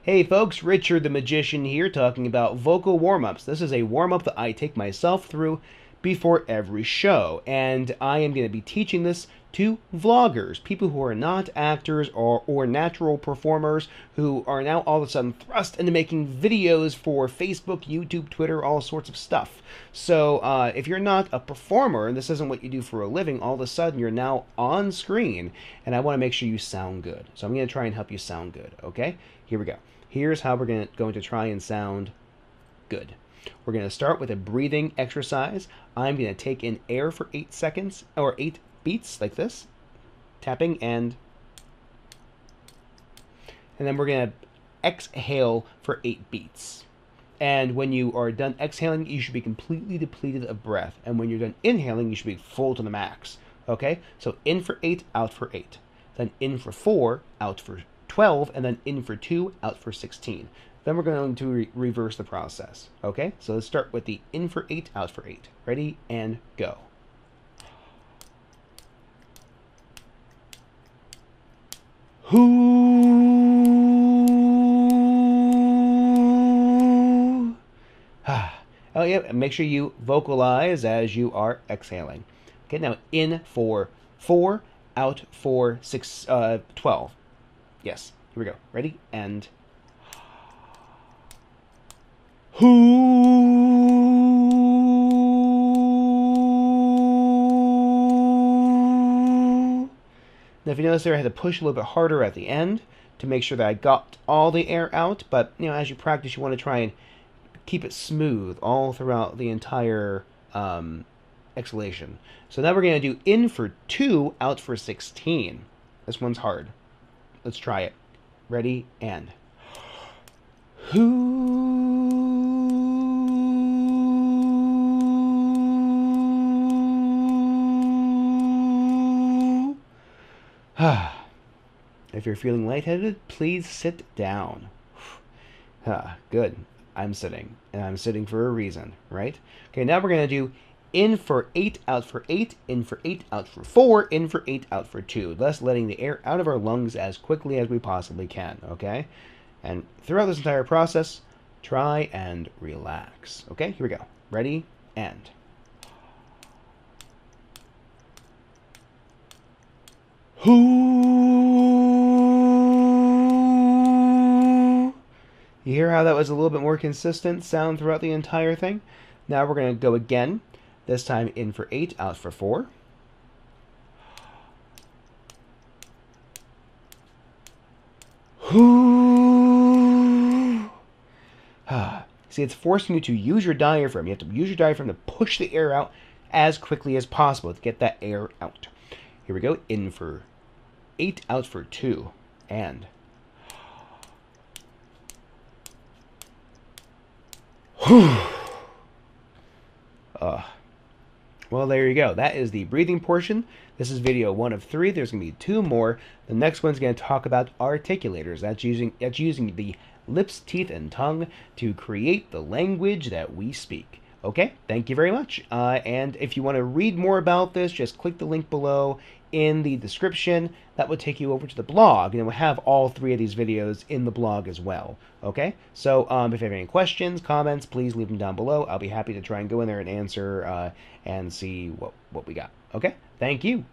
Hey folks, Richard the Magician here talking about vocal warm-ups. This is a warm-up that I take myself through before every show, and I am going to be teaching this to vloggers, people who are not actors or natural performers who are now all of a sudden thrust into making videos for Facebook, YouTube, Twitter, all sorts of stuff. So if you're not a performer and this isn't what you do for a living, all of a sudden you're now on screen, and I want to make sure you sound good. So I'm going to try and help you sound good, okay? Here we go. Here's how we're going to try and sound good. We're going to start with a breathing exercise. I'm going to take in air for 8 seconds, or 8 beats, like this. Tapping, and then we're going to exhale for 8 beats. And when you are done exhaling, you should be completely depleted of breath. And when you're done inhaling, you should be full to the max. Okay? So in for 8, out for 8. Then in for 4, out for 12, and then in for 2, out for 16. Then we're going to reverse the process. Okay? So let's start with the in for 8, out for 8. Ready, and go. Hoo. Oh yeah, make sure you vocalize as you are exhaling. Okay, now in for 4, out for 12. Yes, here we go. Ready? And hoo. Now if you notice there, I had to push a little bit harder at the end to make sure that I got all the air out, but as you practice, you want to try and keep it smooth all throughout the entire exhalation. So now we're going to do in for 2, out for 16. This one's hard. Let's try it. Ready, and hoo. If you're feeling lightheaded, please sit down. Good. I'm sitting, and I'm sitting for a reason, right? Okay, now we're going to do in for 8, out for 8, in for 8, out for 4, in for 8, out for 2, thus letting the air out of our lungs as quickly as we possibly can, okay? And throughout this entire process, try and relax, okay? Here we go. Ready, and hoo. You hear how that was a little bit more consistent sound throughout the entire thing? Now we're going to go again. This time in for 8, out for 4. Hoo. See, it's forcing you to use your diaphragm. You have to use your diaphragm to push the air out as quickly as possible to get that air out. Here we go. In for 8, out for 2. And well, there you go. That is the breathing portion. This is video 1 of 3. There's going to be 2 more. The next one's going to talk about articulators. That's using the lips, teeth, and tongue to create the language that we speak. Okay, thank you very much. And if you want to read more about this, just click the link below in the description. That will take you over to the blog, and it will have all 3 of these videos in the blog as well. Okay, so if you have any questions, comments, please leave them down below. I'll be happy to try and go in there and answer and see what we got. Okay, thank you.